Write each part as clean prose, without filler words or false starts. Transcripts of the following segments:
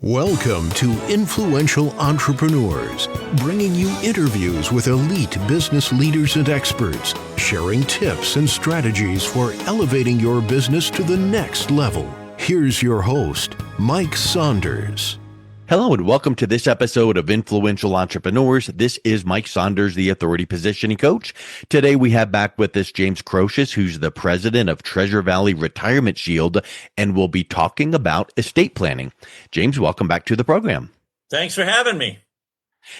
Welcome to Influential Entrepreneurs, bringing you interviews with elite business leaders and experts, sharing tips and strategies for elevating your business to the next level. Here's your host, Mike Saunders. Hello and welcome to this episode of Influential Entrepreneurs. This is Mike Saunders, the Authority Positioning Coach. Today we have back with us James Kroshus, who's the president of Treasure Valley Retirement Shield, and we'll be talking about estate planning. James, welcome back to the program. Thanks for having me.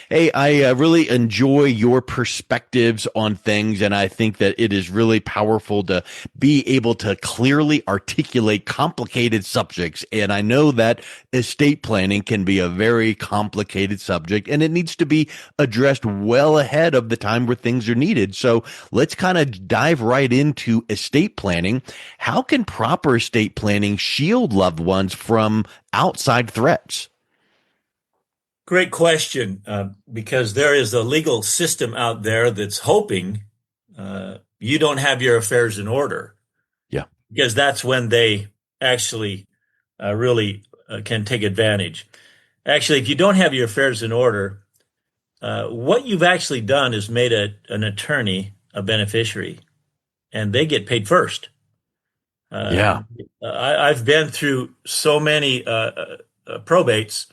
Hey, I really enjoy your perspectives on things, and I think that it is really powerful to be able to clearly articulate complicated subjects. And I know that estate planning can be a very complicated subject, and it needs to be addressed well ahead of the time where things are needed. So let's kind of dive right into estate planning. How can proper estate planning shield loved ones from outside threats? Great question, because there is a legal system out there that's hoping you don't have your affairs in order. Yeah. Because that's when they actually really can take advantage. Actually, if you don't have your affairs in order, what you've actually done is made an attorney a beneficiary, and they get paid first. I've been through so many probates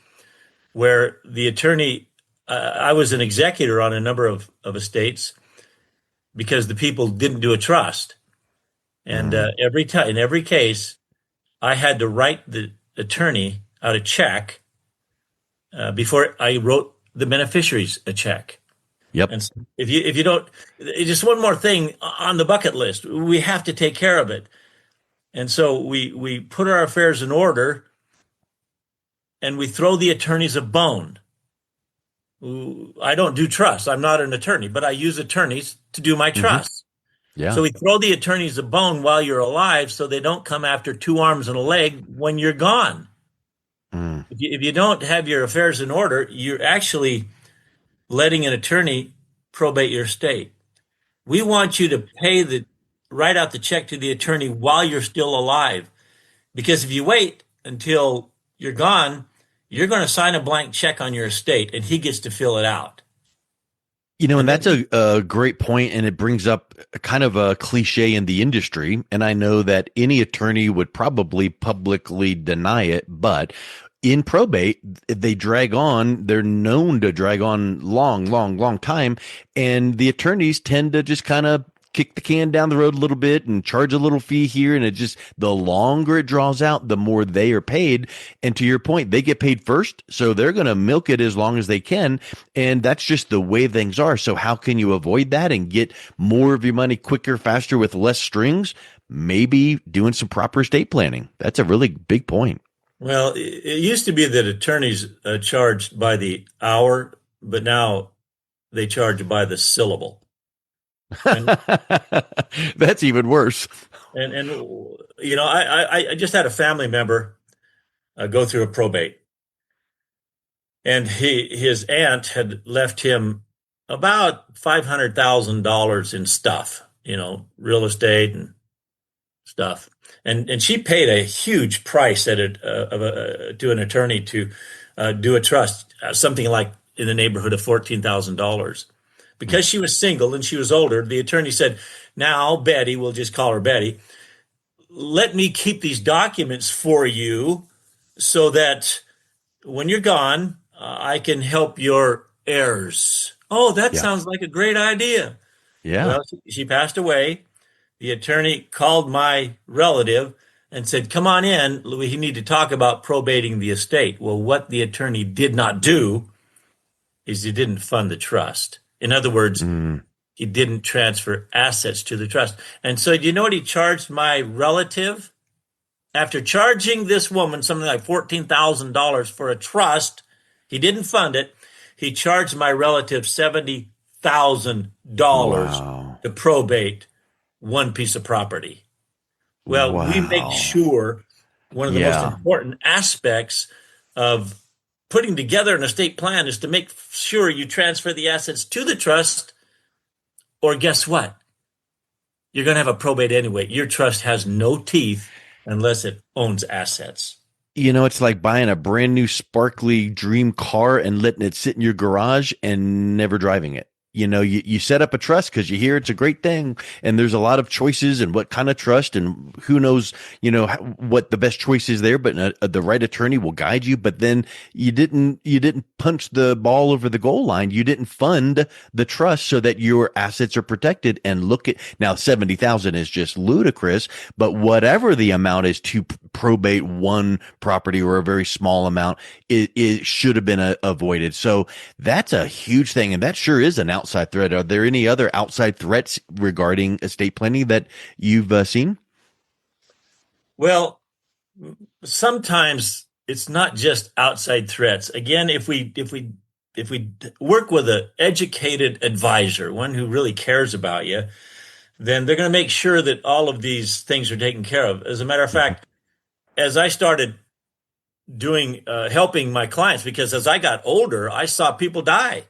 where the attorney, I was an executor on a number of estates because the people didn't do a trust. And every time, in every case, I had to write the attorney out a check before I wrote the beneficiaries a check. Yep. And so if you don't, just one more thing on the bucket list, we have to take care of it. And so we put our affairs in order, and we throw the attorneys a bone. I don't do trust. I'm not an attorney, but I use attorneys to do my trust. Yeah. So we throw the attorneys a bone while you're alive so they don't come after two arms and a leg when you're gone. If you don't have your affairs in order, you're actually letting an attorney probate your estate. We want you to write out the check to the attorney while you're still alive. Because if you wait until you're gone, you're going to sign a blank check on your estate, and he gets to fill it out. You know, and that's a great point, and it brings up kind of a cliche in the industry. And I know that any attorney would probably publicly deny it, but in probate, they drag on. They're known to drag on long time, and the attorneys tend to just kind of kick the can down the road a little bit and charge a little fee here. And the longer it draws out, the more they are paid. And to your point, they get paid first. So they're going to milk it as long as they can. And that's just the way things are. So how can you avoid that and get more of your money quicker, faster with less strings? Maybe doing some proper estate planning. That's a really big point. Well, it used to be that attorneys charged by the hour, but now they charge by the syllable. And that's even worse. And you know, I just had a family member go through a probate, and his aunt had left him about $500,000 in stuff, real estate and stuff, and she paid a huge price to an attorney to do a trust, something like in the neighborhood of $14,000. Because she was single and she was older, the attorney said, now, Betty, we'll just call her Betty, let me keep these documents for you so that when you're gone, I can help your heirs. Oh, that sounds like a great idea. Yeah. Well, she passed away. The attorney called my relative and said, come on in. We need to talk about probating the estate. Well, what the attorney did not do is he didn't fund the trust. In other words, he didn't transfer assets to the trust. And so do you know what he charged my relative? After charging this woman something like $14,000 for a trust, he didn't fund it. He charged my relative $70,000 to probate one piece of property. Well, we make sure one of the most important aspects of putting together an estate plan is to make sure you transfer the assets to the trust, or guess what? You're going to have a probate anyway. Your trust has no teeth unless it owns assets. It's like buying a brand new sparkly dream car and letting it sit in your garage and never driving it. You set up a trust because you hear it's a great thing, and there's a lot of choices and what kind of trust, and who knows, what the best choice is there. But the right attorney will guide you. But then you didn't punch the ball over the goal line. You didn't fund the trust so that your assets are protected. And look at now, 70,000 is just ludicrous. But whatever the amount is to probate one property or a very small amount, it should have been avoided. So that's a huge thing, and that sure is an outside threat. Are there any other outside threats regarding estate planning that you've seen? Well, sometimes it's not just outside threats. Again, if we work with an educated advisor, one who really cares about you, then they're going to make sure that all of these things are taken care of. As a matter of Mhm. fact, as I started doing helping my clients, because as I got older, I saw people die,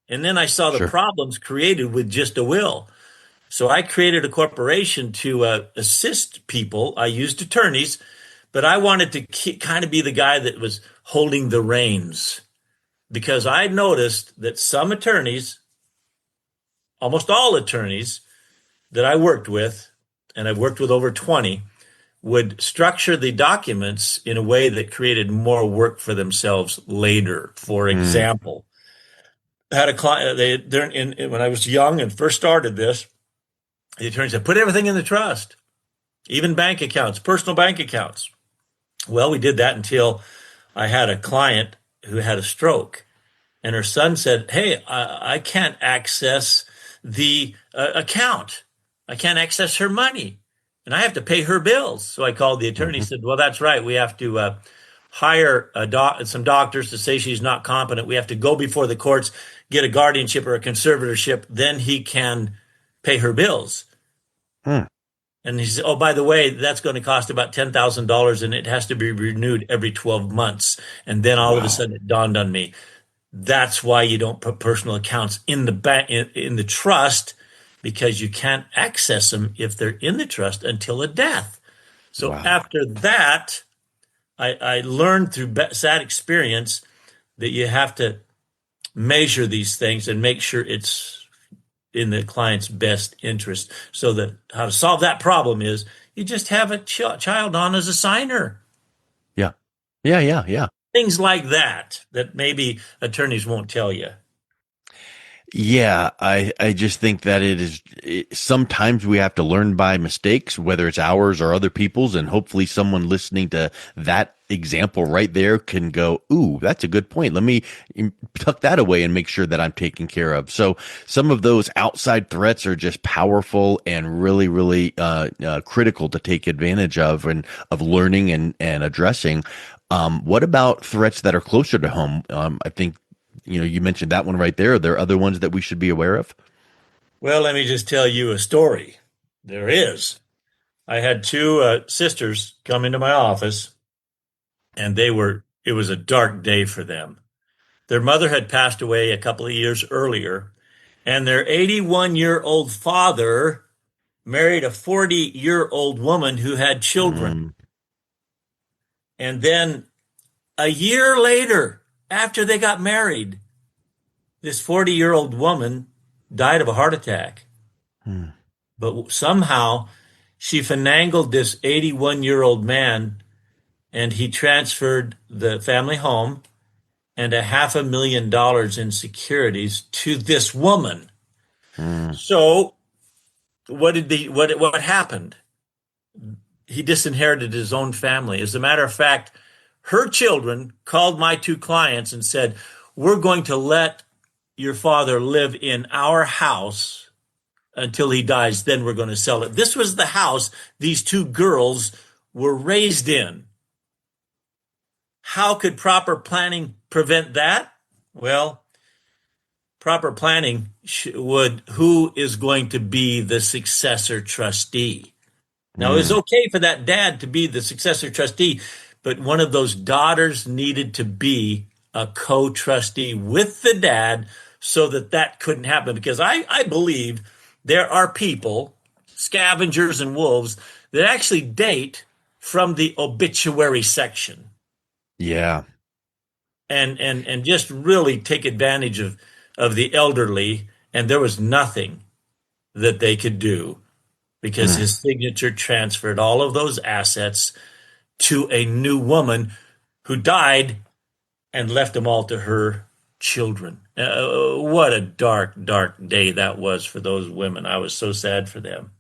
and then I saw the Sure. problems created with just a will. So I created a corporation to assist people. I used attorneys, but I wanted to kind of be the guy that was holding the reins, because I noticed that some attorneys, almost all attorneys that I worked with, and I've worked with over 20, would structure the documents in a way that created more work for themselves later. For Mm. example, I had a client, when I was young and first started this, the attorney said, put everything in the trust, even bank accounts, personal bank accounts. Well, we did that until I had a client who had a stroke, and her son said, hey, I can't access the account. I can't access her money, and I have to pay her bills. So I called the attorney, Hmm. said, well, that's right. We have to hire some doctors to say she's not competent. We have to go before the courts, get a guardianship or a conservatorship. Then he can pay her bills. Hmm. And he said, oh, by the way, that's going to cost about $10,000, and it has to be renewed every 12 months. And then all of a Wow. sudden it dawned on me. That's why you don't put personal accounts in the bank, in the trust, because you can't access them if they're in the trust until a death. So Wow. after that, I learned through sad experience that you have to measure these things and make sure it's in the client's best interest. So that how to solve that problem is you just have a child on as a signer. Yeah. Yeah. Yeah. Yeah. Things like that that maybe attorneys won't tell you. Yeah, I just think that sometimes we have to learn by mistakes, whether it's ours or other people's, and hopefully someone listening to that example right there can go, ooh, that's a good point. Let me tuck that away and make sure that I'm taken care of. So some of those outside threats are just powerful and really, really critical to take advantage of and of learning and addressing. What about threats that are closer to home? I think you mentioned that one right there. Are there other ones that we should be aware of? Well, let me just tell you a story. There is. I had two sisters come into my office, and it was a dark day for them. Their mother had passed away a couple of years earlier, and their 81-year-old father married a 40-year-old woman who had children. Mm, And then a year later, after they got married, this 40-year-old woman died of a heart attack. mm, But somehow she finagled this 81-year-old man, and he transferred the family home and a $500,000 in securities to this woman. mm, So what happened? He disinherited his own family. As a matter of fact, her children called my two clients and said, we're going to let your father live in our house until he dies, then we're going to sell it. This was the house these two girls were raised in. How could proper planning prevent that? Well, proper planning would who is going to be the successor trustee. Now, it was mm, okay for that dad to be the successor trustee, but one of those daughters needed to be a co-trustee with the dad so that that couldn't happen. Because I believe there are people, scavengers and wolves, that actually date from the obituary section. Yeah. and just really take advantage of the elderly. And there was nothing that they could do because Mm. his signature transferred all of those assets to a new woman who died and left them all to her children. What a dark, dark day that was for those women. I was so sad for them.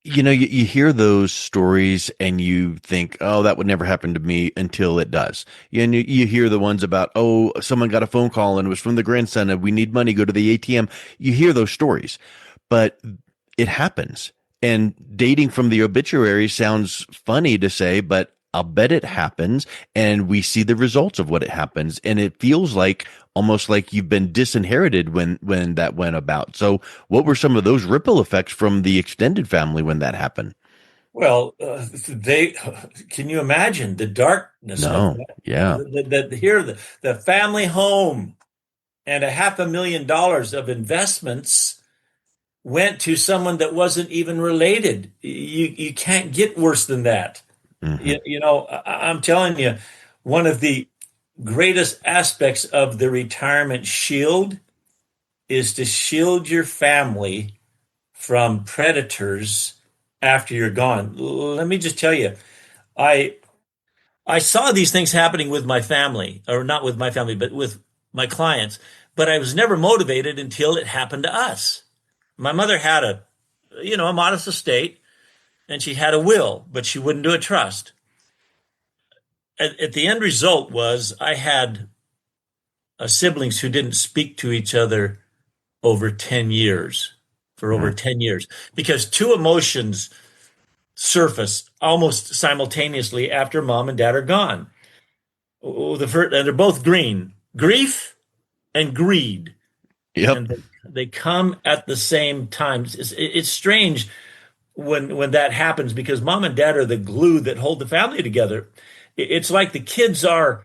You hear those stories and you think, oh, that would never happen to me until it does. And you hear the ones about, oh, someone got a phone call and it was from the grandson and we need money, go to the ATM. You hear those stories, but it happens. And dating from the obituary sounds funny to say, but I'll bet it happens. And we see the results of what it happens. And it feels like almost like you've been disinherited when that went about. So what were some of those ripple effects from the extended family when that happened? Well, they can you imagine the darkness of No. that? Yeah. Here, the family home and a $500,000 of investments went to someone that wasn't even related. You can't get worse than that. Hmm. I'm telling you, one of the greatest aspects of the retirement shield is to shield your family from predators after you're gone. Let me just tell you, I I saw these things happening with my family, or not with my family, but with my clients. But I was never motivated until it happened to us. My mother had a modest estate, and she had a will, but she wouldn't do a trust. At the end result was I had siblings who didn't speak to each other over 10 years, for over Hmm. 10 years, because two emotions surface almost simultaneously after mom and dad are gone. Oh, and they're both green: grief and greed. Yep. And they come at the same time. It's strange when that happens because mom and dad are the glue that hold the family together. It's like the kids are,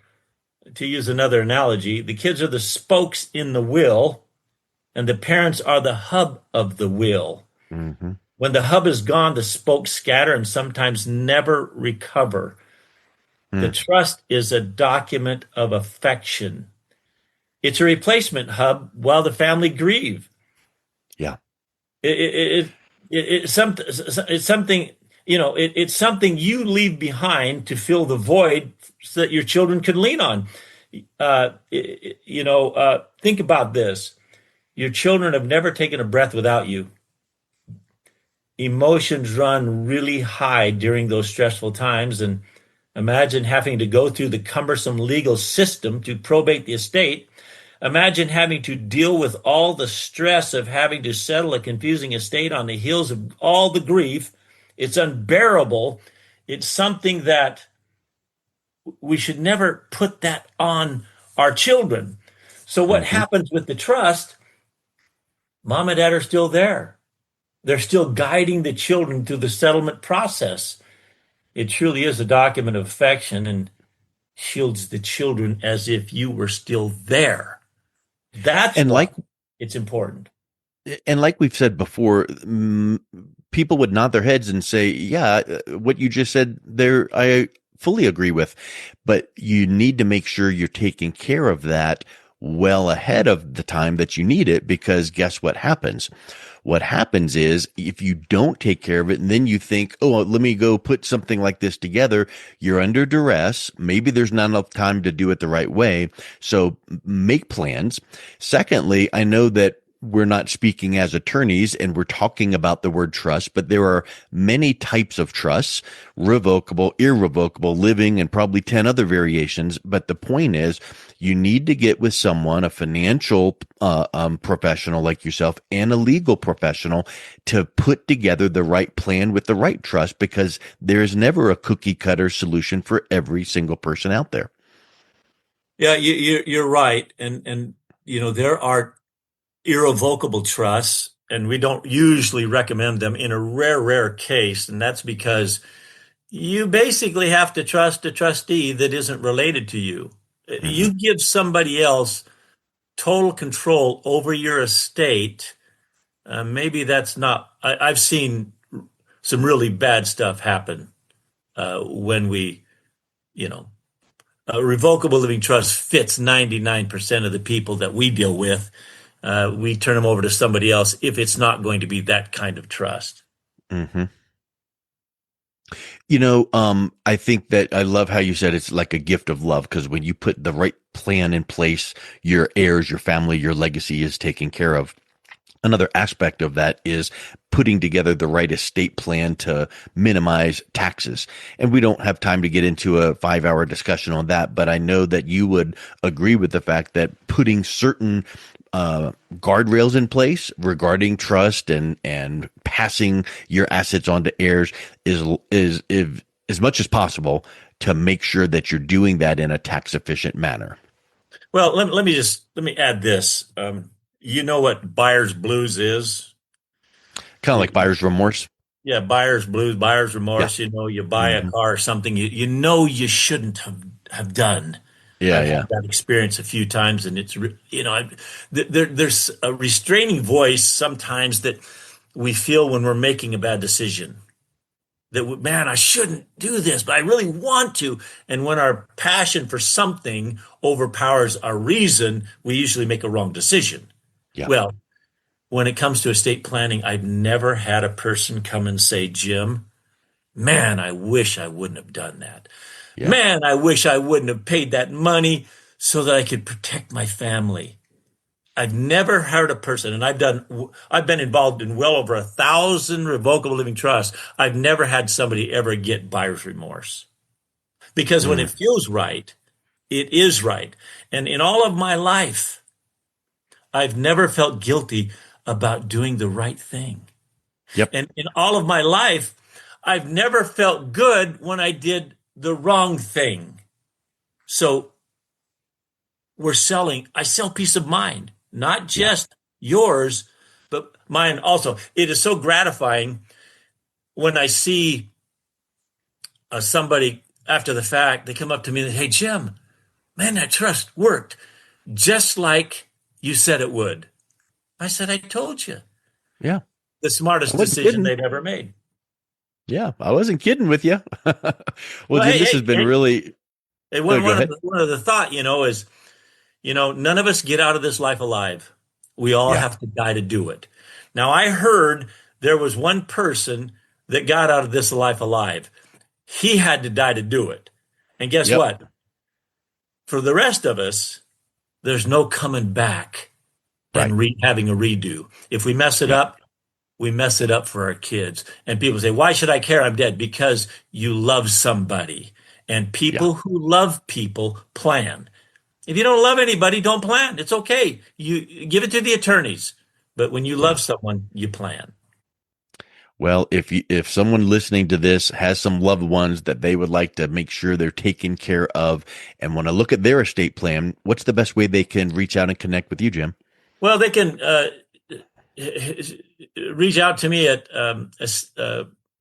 to use another analogy, the kids are the spokes in the wheel, and the parents are the hub of the wheel. Hmm. When the hub is gone, the spokes scatter and sometimes never recover. The Hmm. trust is a document of affection. It's a replacement hub while the family grieve. Yeah. It, it, it, it's something, it's something you leave behind to fill the void so that your children can lean on. Think about this. Your children have never taken a breath without you. Emotions run really high during those stressful times. And imagine having to go through the cumbersome legal system to probate the estate. Imagine having to deal with all the stress of having to settle a confusing estate on the heels of all the grief. It's unbearable. It's something that we should never put that on our children. So, what Hmm. happens with the trust? Mom and dad are still there. They're still guiding the children through the settlement process. It truly is a document of affection and shields the children as if you were still there. That's And why like it's important. and like we've said before, people would nod their heads and say, "Yeah, what you just said there, I fully agree with." But you need to make sure you're taking care of that well ahead of the time that you need it, because guess what happens? What happens is if you don't take care of it and then you think, oh, well, let me go put something like this together, you're under duress. Maybe there's not enough time to do it the right way. So make plans. Secondly, I know that we're not speaking as attorneys and we're talking about the word trust, but there are many types of trusts: revocable, irrevocable, living, and probably 10 other variations. But the point is, you need to get with someone, a financial professional like yourself and a legal professional, to put together the right plan with the right trust, because there is never a cookie cutter solution for every single person out there. Yeah, you're right, and there are irrevocable trusts, and we don't usually recommend them in a rare case, and that's because you basically have to trust a trustee that isn't related to you. Hmm. You give somebody else total control over your estate. Maybe that's not. I've seen some really bad stuff happen when we, you know, A revocable living trust fits 99% of the people that we deal with. We turn them over to somebody else if it's not going to be that kind of trust. Hmm. I think that I love how you said it's like a gift of love, because when you put the right plan in place, your heirs, your family, your legacy is taken care of. Another aspect of that is putting together the right estate plan to minimize taxes. And we don't have time to get into a 5-hour discussion on that, but I know that you would agree with the fact that putting certain guardrails in place regarding trust and passing your assets on to heirs is as much as possible to make sure that you're doing that in a tax efficient manner. Well, let me add this. You know what buyer's blues is? Kind of like buyer's remorse. Yeah, buyer's blues, buyer's Yeah. remorse. You buy a Hmm. car or something you shouldn't have done. Yeah. I've had Yeah. that experience a few times, and there's a restraining voice sometimes that we feel when we're making a bad decision. Man, I shouldn't do this, but I really want to. And when our passion for something overpowers our reason, we usually make a wrong decision. Yeah. Well, when it comes to estate planning, I've never had a person come and say, Jim, man, I wish I wouldn't have done that. Yeah. Man, I wish I wouldn't have paid that money so that I could protect my family. I've never heard a person, and I've been involved in well over 1,000 revocable living trusts. I've never had somebody ever get buyer's remorse, because when Mm. it feels right, it is right. And in all of my life, I've never felt guilty about doing the right thing. Yep. And in all of my life, I've never felt good when I did the wrong thing. So I sell peace of mind, not Yeah. just yours, but mine also. It is so gratifying when I see somebody after the fact, they come up to me and, hey, Jim, man, that trust worked just like you said it would. I said, I told you. Yeah. The I smartest wasn't decision kidding. they've ever made. Yeah. I wasn't kidding with you. Well, Well, Jim, this has been really, oh, go ahead. one of the thought, is, none of us get out of this life alive. We all Yeah. have to die to do it. Now, I heard there was one person that got out of this life alive. He had to die to do it. And guess Yep. what? For the rest of us, there's no coming back Right. and having a redo. If we mess it Yeah. up, we mess it up for our kids. And people say, why should I care? I'm dead. Because you love somebody. And Yeah. people who love people plan. If you don't love anybody, don't plan. It's okay. You give it to the attorneys. But when you Yeah. love someone, you plan. Well, if someone listening to this has some loved ones that they would like to make sure they're taken care of and want to look at their estate plan, what's the best way they can reach out and connect with you, Jim? Well, they can reach out to me at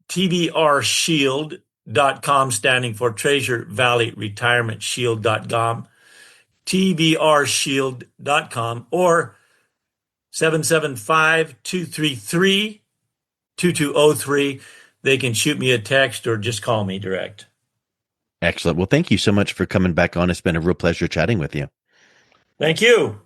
tvrshield.com, standing for Treasure Valley Retirement Shield.com, tvrshield.com, or 775-233-2203. They can shoot me a text or just call me direct. Excellent. Well, thank you so much for coming back on. It's been a real pleasure chatting with you. Thank you.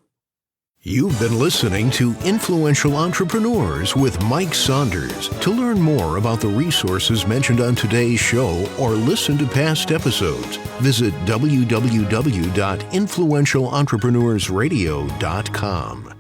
You've been listening to Influential Entrepreneurs with Mike Saunders. To learn more about the resources mentioned on today's show or listen to past episodes, visit www.influentialentrepreneursradio.com.